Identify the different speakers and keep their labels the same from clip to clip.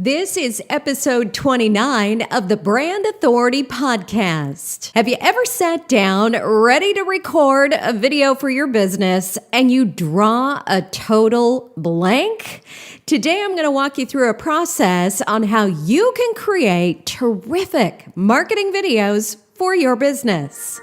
Speaker 1: This is episode 29 of the Brand Authority Podcast. Have you ever sat down ready to record a video for your business and you draw a total blank? Today, I'm going to walk you through a process on how you can create terrific marketing videos for your business.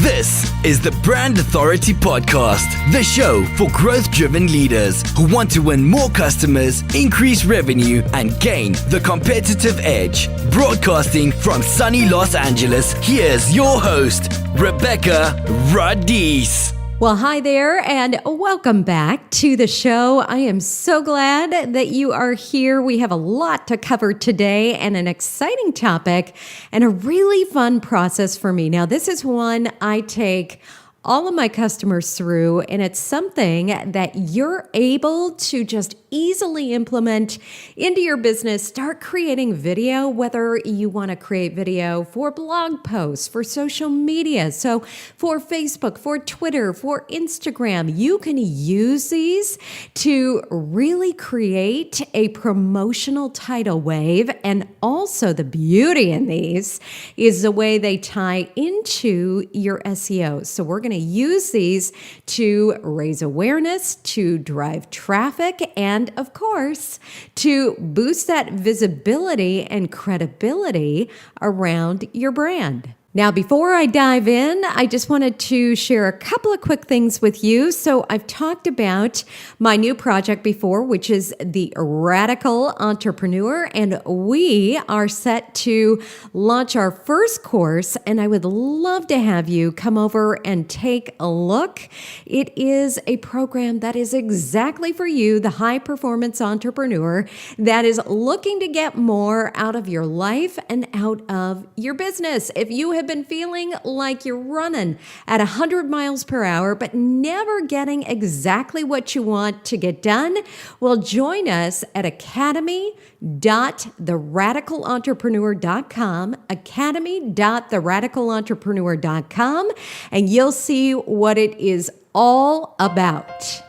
Speaker 2: This is the Brand Authority Podcast, the show for growth-driven leaders who want to win more customers, increase revenue, and gain the competitive edge. Broadcasting from sunny Los Angeles, here's your host, Rebecca Radice.
Speaker 1: Well, hi there, and welcome back to the show. I am so glad that you are here. We have a lot to cover today and an exciting topic and a really fun process for me. Now, this is one I take all of my customers through, and it's something that you're able to just easily implement into your business. Start creating video, whether you want to create video for blog posts, for social media, so for Facebook, for Twitter, for Instagram. You can use these to really create a promotional tidal wave. And also the beauty in these is the way they tie into your SEO. So we're going to use these to raise awareness, to drive traffic, and of course, to boost that visibility and credibility around your brand. Now, before I dive in, I just wanted to share a couple of quick things with you. So I've talked about my new project before, which is the Radical Entrepreneur, and we are set to launch our first course, and I would love to have you come over and take a look. It is a program that is exactly for you, the high-performance entrepreneur that is looking to get more out of your life and out of your business. If you have been feeling like you're running at 100 miles per hour, but never getting exactly what you want to get done, well, join us at academy.theradicalentrepreneur.com, academy.theradicalentrepreneur.com, and you'll see what it is all about.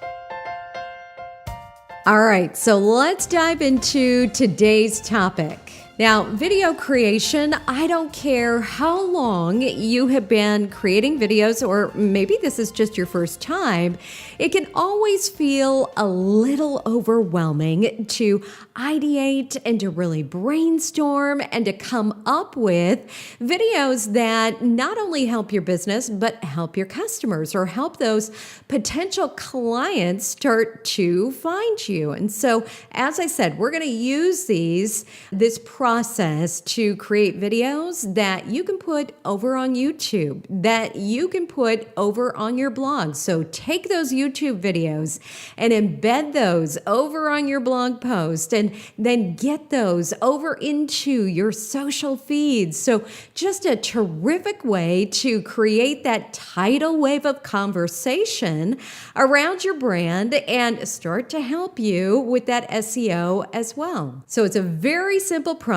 Speaker 1: All right, so let's dive into today's topic. Now, video creation, I don't care how long you have been creating videos, or maybe this is just your first time, it can always feel a little overwhelming to ideate and to really brainstorm and to come up with videos that not only help your business, but help your customers or help those potential clients start to find you. And so, as I said, we're going to use this process to create videos that you can put over on YouTube, that you can put over on your blog. So take those YouTube videos and embed those over on your blog post, and then get those over into your social feeds. So just a terrific way to create that tidal wave of conversation around your brand and start to help you with that SEO as well. So it's a very simple process,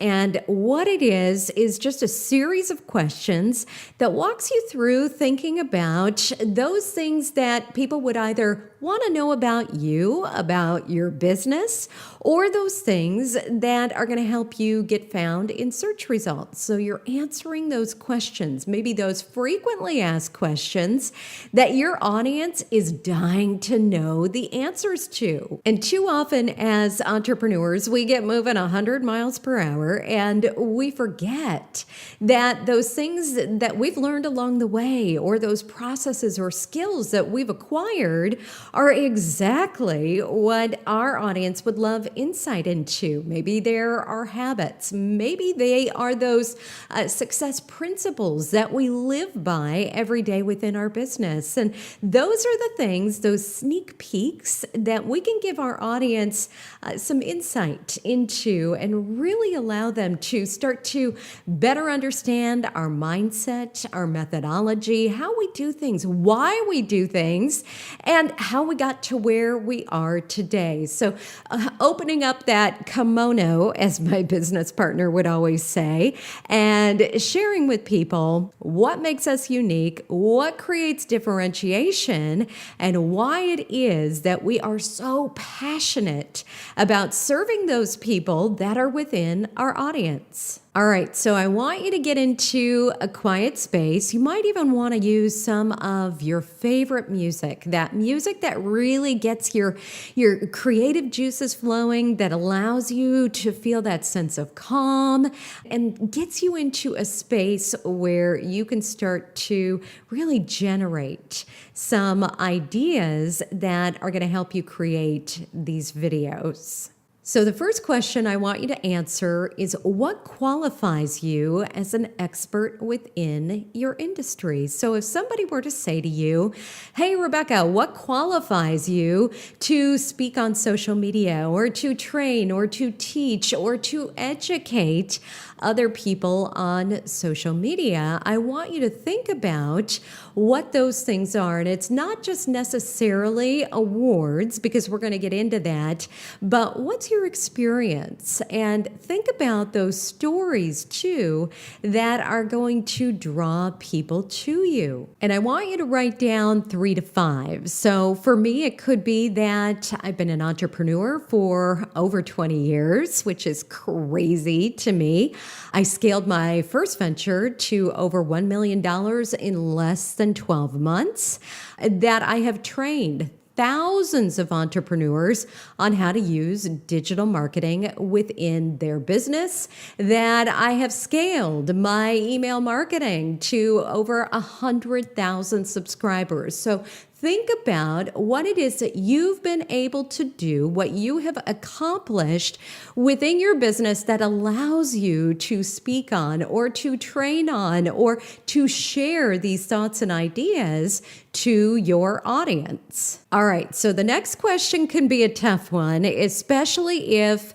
Speaker 1: and what it is just a series of questions that walks you through thinking about those things that people would either want to know about you, about your business, or those things that are going to help you get found in search results. So you're answering those questions, maybe those frequently asked questions that your audience is dying to know the answers to. And too often as entrepreneurs, we get moving 100 miles per hour and we forget that those things that we've learned along the way, or those processes or skills that we've acquired, are exactly what our audience would love insight into. Maybe there are habits. Maybe they are those success principles that we live by every day within our business. And those are the things, those sneak peeks that we can give our audience some insight into and really allow them to start to better understand our mindset, our methodology, how we do things, why we do things, and how how we got to where we are today. So opening up that kimono, as my business partner would always say, and sharing with people what makes us unique, what creates differentiation, and why it is that we are so passionate about serving those people that are within our audience. All right, so I want you to get into a quiet space. You might even want to use some of your favorite music, that music that really gets your creative juices flowing, that allows you to feel that sense of calm and gets you into a space where you can start to really generate some ideas that are going to help you create these videos. So the first question I want you to answer is, what qualifies you as an expert within your industry? So if somebody were to say to you, hey, Rebecca, what qualifies you to speak on social media or to train or to teach or to educate other people on social media? I want you to think about what those things are. And it's not just necessarily awards, because we're going to get into that, but what's your experience? And think about those stories too that are going to draw people to you. And I want you to write down 3 to 5. So for me, it could be that I've been an entrepreneur for over 20 years, which is crazy to me. I scaled my first venture to over $1 million in less than 12 months, that I have trained thousands of entrepreneurs on how to use digital marketing within their business, that I have scaled my email marketing to over 100,000 subscribers. So think about what it is that you've been able to do, what you have accomplished within your business that allows you to speak on or to train on or to share these thoughts and ideas to your audience. All right, so the next question can be a tough one, especially if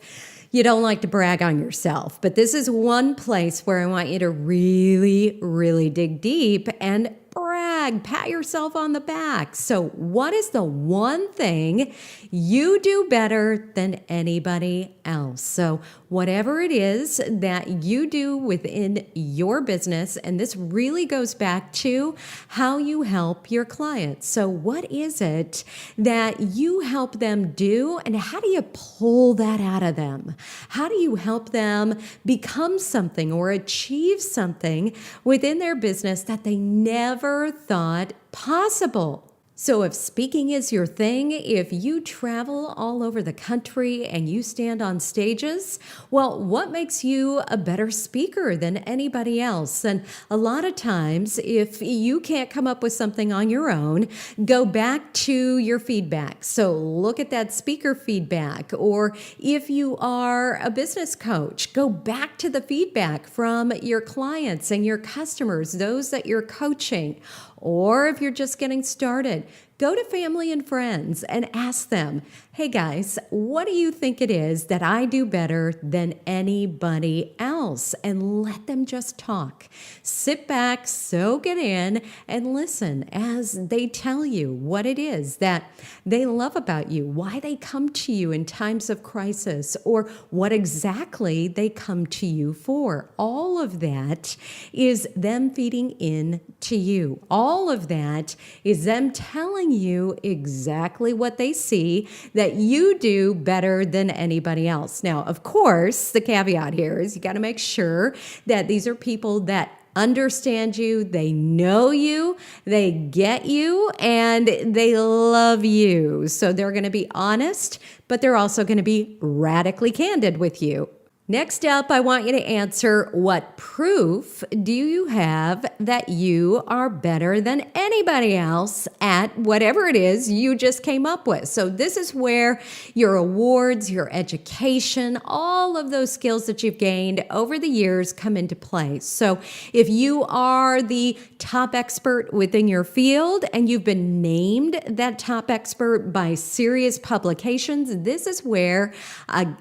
Speaker 1: you don't like to brag on yourself. But this is one place where I want you to really, really dig deep and brag, pat yourself on the back. So what is the one thing you do better than anybody else? So whatever it is that you do within your business, and this really goes back to how you help your clients. So what is it that you help them do, and how do you pull that out of them? How do you help them become something or achieve something within their business that they never thought possible? So if speaking is your thing, if you travel all over the country and you stand on stages, well, what makes you a better speaker than anybody else? And a lot of times, if you can't come up with something on your own, go back to your feedback. So look at that speaker feedback. Or if you are a business coach, go back to the feedback from your clients and your customers, those that you're coaching. Or if you're just getting started, go to family and friends and ask them, hey guys, what do you think it is that I do better than anybody else? And let them just talk. Sit back, soak it in, and listen as they tell you what it is that they love about you, why they come to you in times of crisis, or what exactly they come to you for. All of that is them feeding in to you. All of that is them telling you exactly what they see that you do better than anybody else. Now, of course, the caveat here is you got to make sure that these are people that understand you, they know you, they get you, and they love you. So they're going to be honest, but they're also going to be radically candid with you. Next up, I want you to answer, what proof do you have that you are better than anybody else at whatever it is you just came up with? So this is where your awards, your education, all of those skills that you've gained over the years come into play. So if you are the top expert within your field and you've been named that top expert by serious publications, this is where,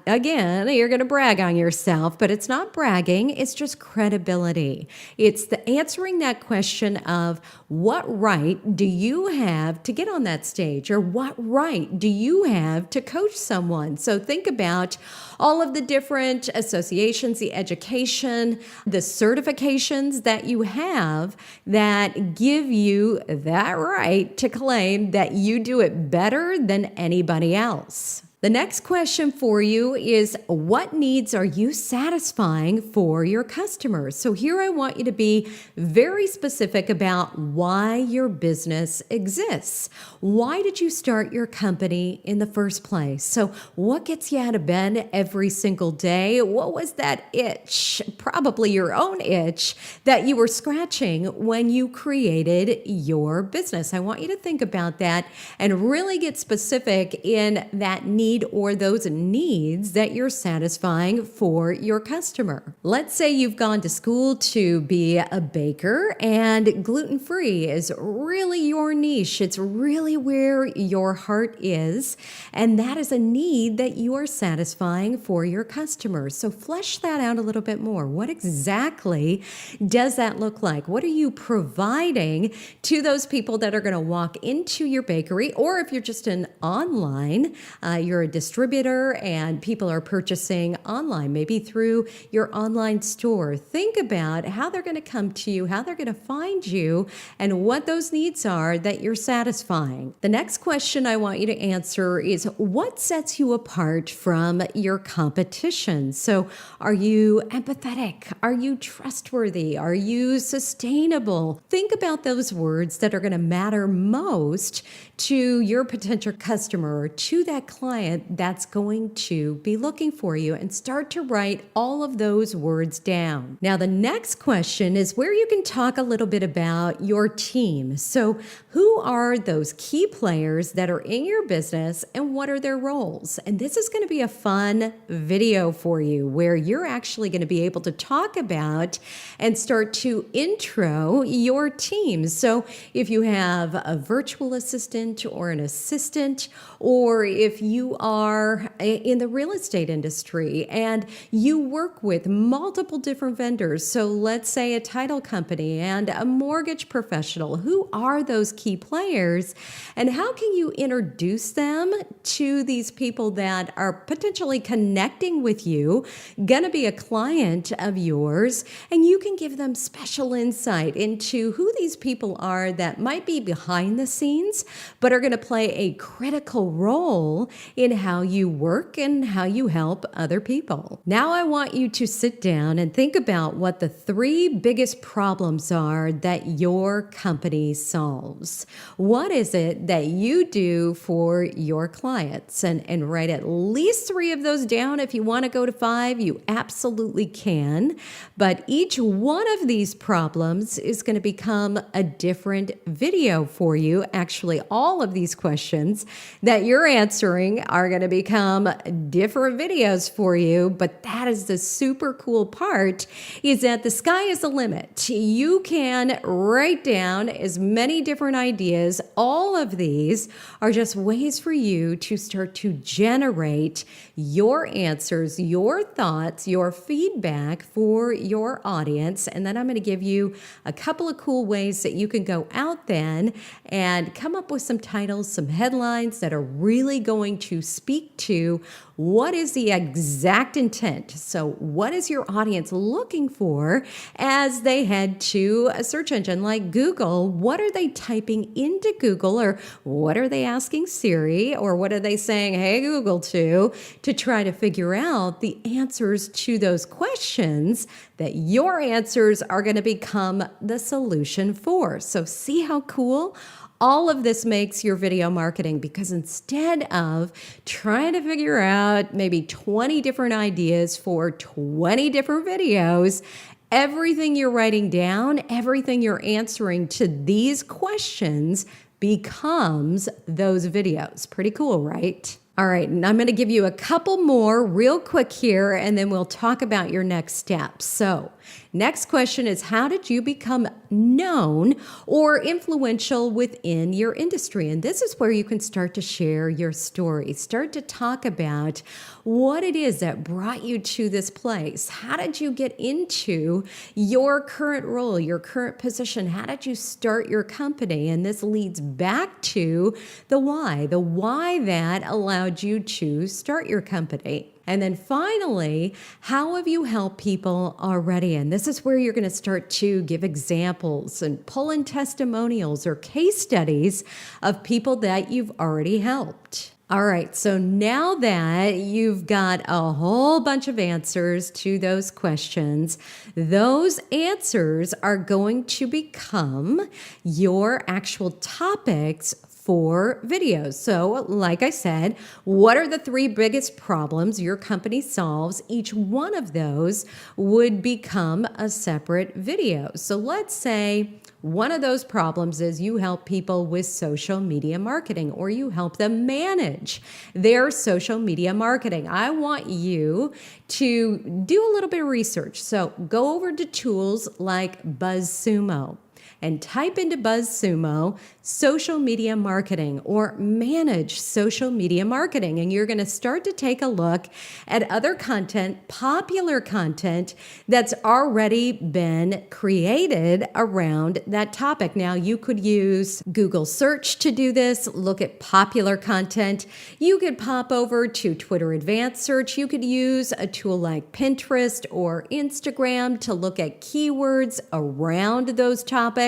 Speaker 1: again, you're going to brag on justifying yourself, but it's not bragging. It's just credibility. It's the answering that question of what right do you have to get on that stage, or what right do you have to coach someone? So think about all of the different associations, the education, the certifications that you have that give you that right to claim that you do it better than anybody else. The next question for you is, what needs are you satisfying for your customers? So here I want you to be very specific about why your business exists. Why did you start your company in the first place? So what gets you out of bed every single day? What was that itch, probably your own itch, that you were scratching when you created your business? I want you to think about that and really get specific in that need or those needs that you're satisfying for your customer. Let's say you've gone to school to be a baker and gluten-free is really your niche. It's really where your heart is, and that is a need that you are satisfying for your customers. So flesh that out a little bit more. What exactly does that look like? What are you providing to those people that are going to walk into your bakery? Or if you're just an online, you're a distributor and people are purchasing online, maybe through your online store. Think about how they're going to come to you, how they're going to find you, and what those needs are that you're satisfying. The next question I want you to answer is, what sets you apart from your competition? So are you empathetic? Are you trustworthy? Are you sustainable? Think about those words that are going to matter most to your potential customer, or to that client that's going to be looking for you, and start to write all of those words down. Now, the next question is where you can talk a little bit about your team. So who are those key players that are in your business and what are their roles? And this is going to be a fun video for you where you're actually going to be able to talk about and start to intro your team. So if you have a virtual assistant or an assistant, or if you are in the real estate industry and you work with multiple different vendors, so let's say a title company and a mortgage professional, who are those key players and how can you introduce them to these people that are potentially connecting with you, gonna be a client of yours, and you can give them special insight into who these people are that might be behind the scenes but are going to play a critical role in how you work and how you help other people. Now I want you to sit down and think about what the 3 biggest problems are that your company solves. What is it that you do for your clients? And write at least 3 of those down. If you want to go to 5, you absolutely can. But each one of these problems is going to become a different video for you. Actually, all of these questions that you're answering are going to become different videos for you, but that is the super cool part, is that the sky is the limit. You can write down as many different ideas. All of these are just ways for you to start to generate your answers, your thoughts, your feedback for your audience. And then I'm going to give you a couple of cool ways that you can go out then and come up with some titles, some headlines that are really going to speak to what is the exact intent. So what is your audience looking for as they head to a search engine like Google? What are they typing into Google, or what are they asking Siri, or what are they saying, hey Google, to try to figure out the answers to those questions that your answers are going to become the solution for. So see how cool all of this makes your video marketing, because instead of trying to figure out maybe 20 different ideas for 20 different videos, everything you're writing down, everything you're answering to these questions becomes those videos. Pretty cool, right? All right, and I'm going to give you a couple more real quick here, and then we'll talk about your next steps. So Next question is, how did you become known or influential within your industry? And this is where you can start to share your story, start to talk about what it is that brought you to this place. How did you get into your current role, your current position? How did you start your company? And this leads back to the why that allowed you to start your company. And then finally, how have you helped people already? And this is where you're going to start to give examples and pull in testimonials or case studies of people that you've already helped. All right, so now that you've got a whole bunch of answers to those questions, those answers are going to become your actual topics for videos. So, like I said, what are the 3 biggest problems your company solves? Each one of those would become a separate video. So let's say one of those problems is you help people with social media marketing, or you help them manage their social media marketing. I want you to do a little bit of research. So go over to tools like BuzzSumo and type into BuzzSumo social media marketing or manage social media marketing. And you're going to start to take a look at other content, popular content that's already been created around that topic. Now, you could use Google search to do this, look at popular content. You could pop over to Twitter Advanced Search. You could use a tool like Pinterest or Instagram to look at keywords around those topics.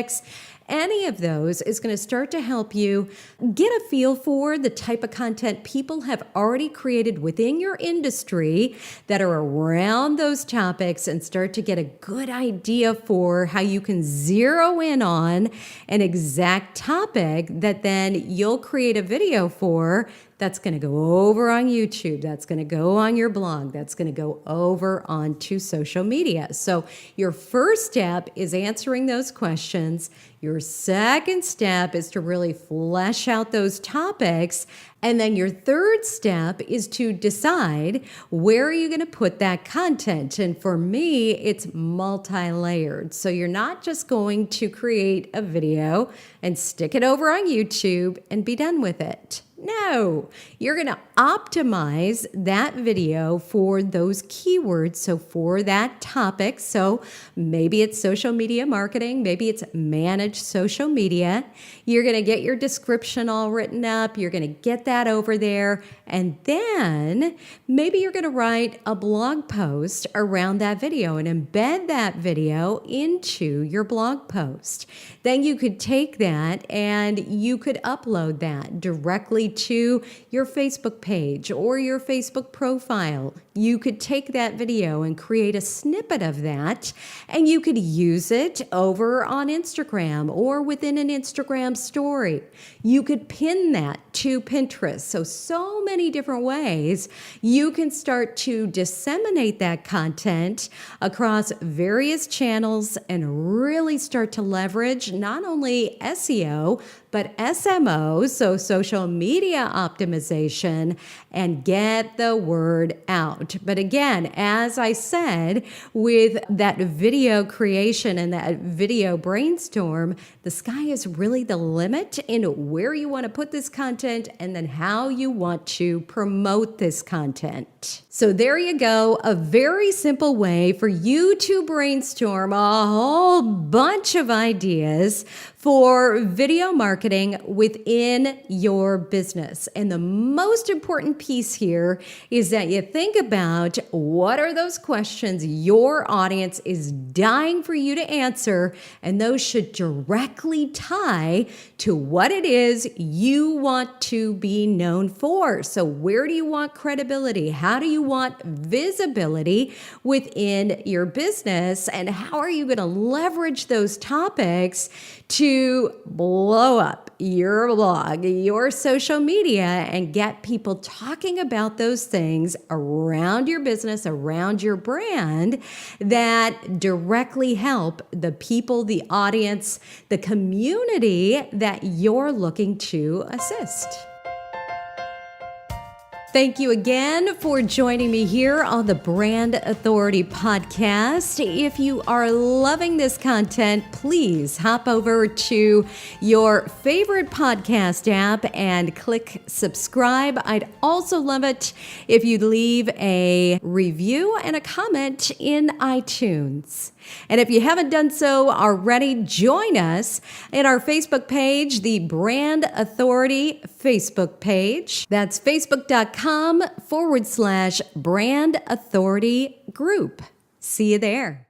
Speaker 1: Any of those is going to start to help you get a feel for the type of content people have already created within your industry that are around those topics, and start to get a good idea for how you can zero in on an exact topic that then you'll create a video for. That's going to go over on YouTube. That's going to go on your blog. That's going to go over onto social media. So your first step is answering those questions. Your second step is to really flesh out those topics. And then your third step is to decide where are you going to put that content. And for me, it's multi-layered. So you're not just going to create a video and stick it over on YouTube and be done with it. No, you're going to optimize that video for those keywords. So for that topic, so maybe it's social media marketing, maybe it's managed social media. You're going to get your description all written up. You're going to get that over there. And then maybe you're going to write a blog post around that video and embed that video into your blog post. Then you could take that and you could upload that directly to your Facebook page or your Facebook profile. You could take that video and create a snippet of that, and you could use it over on Instagram or within an Instagram story. You could pin that to Pinterest. So many different ways you can start to disseminate that content across various channels and really start to leverage not only SEO, but SMO, so social media optimization, and get the word out. But again, as I said, with that video creation and that video brainstorm, the sky is really the limit in where you want to put this content and then how you want to promote this content. So there you go, a very simple way for you to brainstorm a whole bunch of ideas for video marketing within your business. And the most important piece here is that you think about what are those questions your audience is dying for you to answer, and those should directly tie to what it is you want to be known for. So where do you want credibility? How do you want visibility within your business? And how are you going to leverage those topics to blow up your blog, your social media, and get people talking about those things around your business, around your brand that directly help the people, the audience, the community that you're looking to assist. Thank you again for joining me here on the Brand Authority Podcast. If you are loving this content, please hop over to your favorite podcast app and click subscribe. I'd also love it if you'd leave a review and a comment in iTunes. And if you haven't done so already, join us in our Facebook page, the Brand Authority Facebook page. That's facebook.com/Brand Authority Group. See you there.